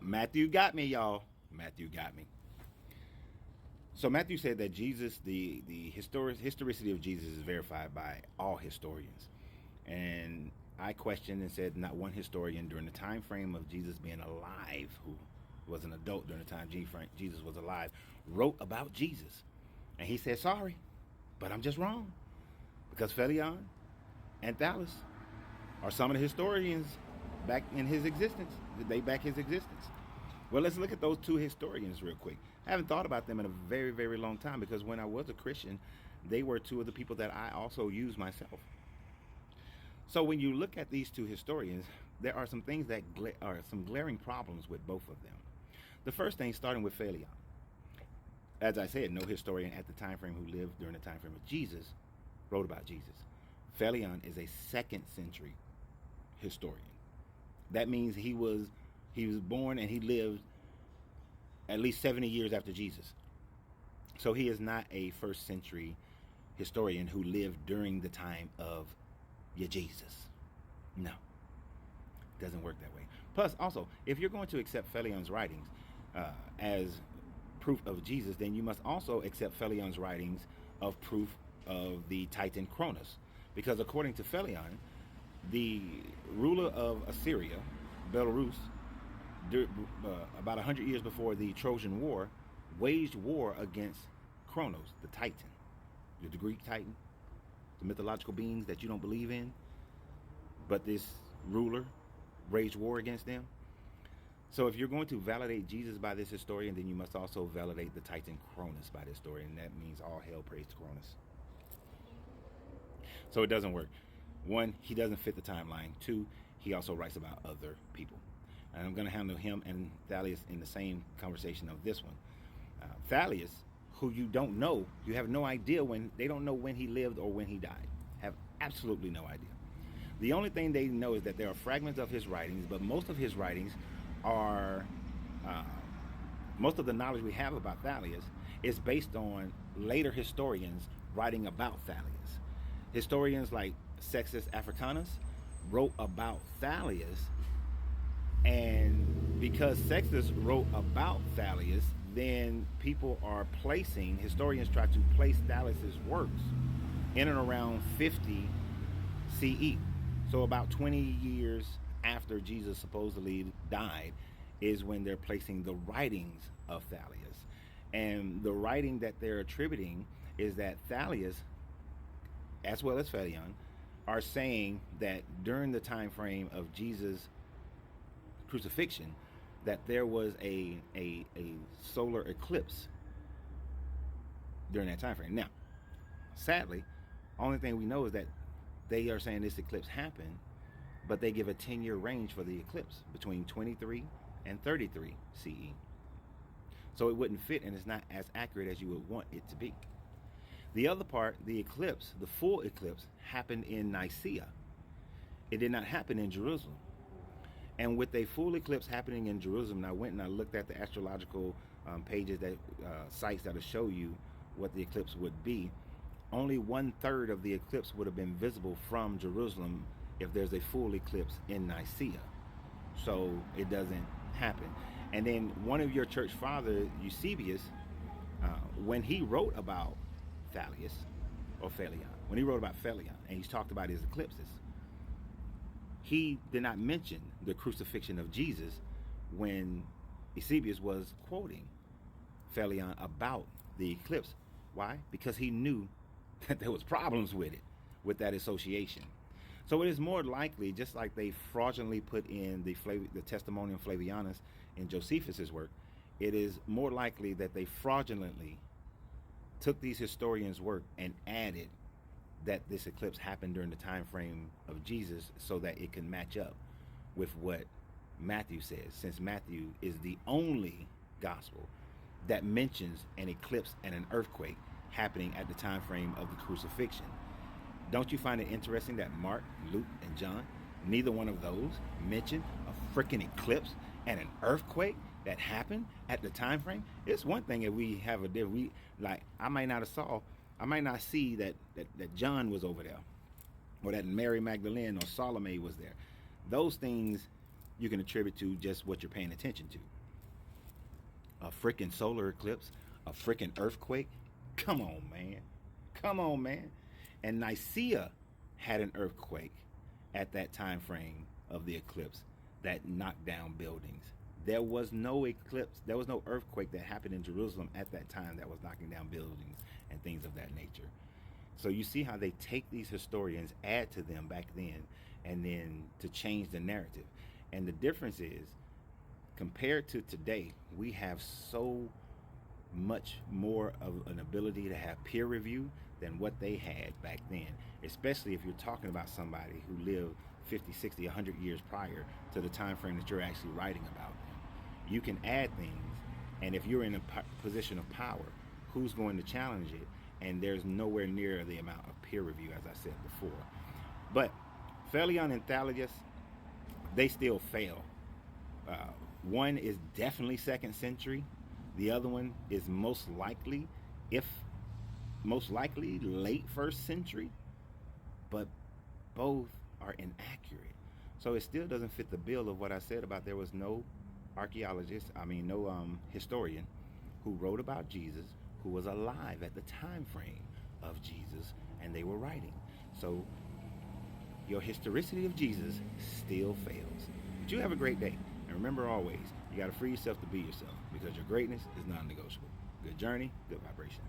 Matthew got me, y'all. Matthew got me. So Matthew said that Jesus, the historicity of Jesus is verified by all historians, and I questioned and said not one historian during the time frame of Jesus being alive, who was an adult during the time Jesus was alive, wrote about Jesus, and he said sorry, but I'm just wrong because Phelion and Thales are some of the historians back in his existence. They back his existence. Well, let's look at those two historians real quick. I haven't thought about them in a very, very long time because when I was a Christian, they were two of the people that I also used myself. So when you look at these two historians, there are some things that are some glaring problems with both of them. The first thing, starting with Phalion. As I said, no historian at the time frame who lived during the time frame of Jesus wrote about Jesus. Phalion is a second century historian. That means he was born and he lived at least 70 years after Jesus. So he is not a first century historian who lived during the time of your Jesus. No, it doesn't work that way. Plus, also, if you're going to accept Phelion's writings as proof of Jesus, then you must also accept Phelion's writings of proof of the Titan Cronus. Because according to Phelion, the ruler of Assyria, Belarus, about 100 years before the Trojan War, waged war against Kronos, the Titan, the Greek Titan, the mythological beings that you don't believe in. But this ruler waged war against them. So if you're going to validate Jesus by this historian, then you must also validate the Titan Cronus by this historian. And that means all hell praise to Cronus. So it doesn't work. One, he doesn't fit the timeline. Two, he also writes about other people. And I'm going to handle him and Thales in the same conversation of this one. Thales, who you don't know, you have no idea when, they don't know when he lived or when he died. Have absolutely no idea. The only thing they know is that there are fragments of his writings, but most of his writings are, most of the knowledge we have about Thales is based on later historians writing about Thales. Historians like Sextus Africanus wrote about Thales, and because Sextus wrote about Thales, then people are placing, historians try to place Thales' works in and around 50 CE. So about 20 years after Jesus supposedly died is when they're placing the writings of Thales. And the writing that they're attributing is that Thales, as well as Phalion, are saying that during the time frame of Jesus' crucifixion, that there was a solar eclipse during that time frame. Now, sadly, only thing we know is that they are saying this eclipse happened, but they give a 10-year range for the eclipse between 23 and 33 CE. So it wouldn't fit, and it's not as accurate as you would want it to be. The other part, the eclipse, the full eclipse, happened in Nicaea. It did not happen in Jerusalem. And with a full eclipse happening in Jerusalem, and I went and I looked at the astrological pages, that sites that'll show you what the eclipse would be. Only 1/3 of the eclipse would have been visible from Jerusalem if there's a full eclipse in Nicaea. So it doesn't happen. And then one of your church fathers, Eusebius, when he wrote about Thales, or Phalion, when he wrote about Phalion, and he's talked about his eclipses, he did not mention the crucifixion of Jesus when Eusebius was quoting Phalion about the eclipse. Why? Because he knew that there was problems with it, with that association. So it is more likely, just like they fraudulently put in the Testimonium Flavianus in Josephus's work, it is more likely that they fraudulently took these historians' work and added that this eclipse happened during the time frame of Jesus so that it can match up with what Matthew says, since Matthew is the only gospel that mentions an eclipse and an earthquake happening at the time frame of the crucifixion. Don't you find it interesting that Mark, Luke, and John, neither one of those mention a freaking eclipse and an earthquake that happened at the time frame? It's one thing if we have I might not see that John was over there, or that Mary Magdalene or Salome was there. Those things you can attribute to just what you're paying attention to. A freaking solar eclipse, a freaking earthquake. Come on, man. Come on, man. And Nicaea had an earthquake at that time frame of the eclipse that knocked down buildings. There was no eclipse, there was no earthquake that happened in Jerusalem at that time that was knocking down buildings and things of that nature. So you see how they take these historians, add to them back then, and then to change the narrative. And the difference is, compared to today, we have so much more of an ability to have peer review than what they had back then, especially if you're talking about somebody who lived 50, 60, 100 years prior to the time frame that you're actually writing about them. You can add things, and if you're in a position of power, who's going to challenge it? And there's nowhere near the amount of peer review, as I said before. But Phalegon and Thalius, they still fail. One is definitely 2nd century. The other one is most likely late 1st century. But both are inaccurate. So it still doesn't fit the bill of what I said about there was no historian who wrote about Jesus who was alive at the time frame of Jesus, and they were writing. So your historicity of Jesus still fails. But you have a great day. And remember always, you got to free yourself to be yourself, because your greatness is non-negotiable. Good journey, good vibration.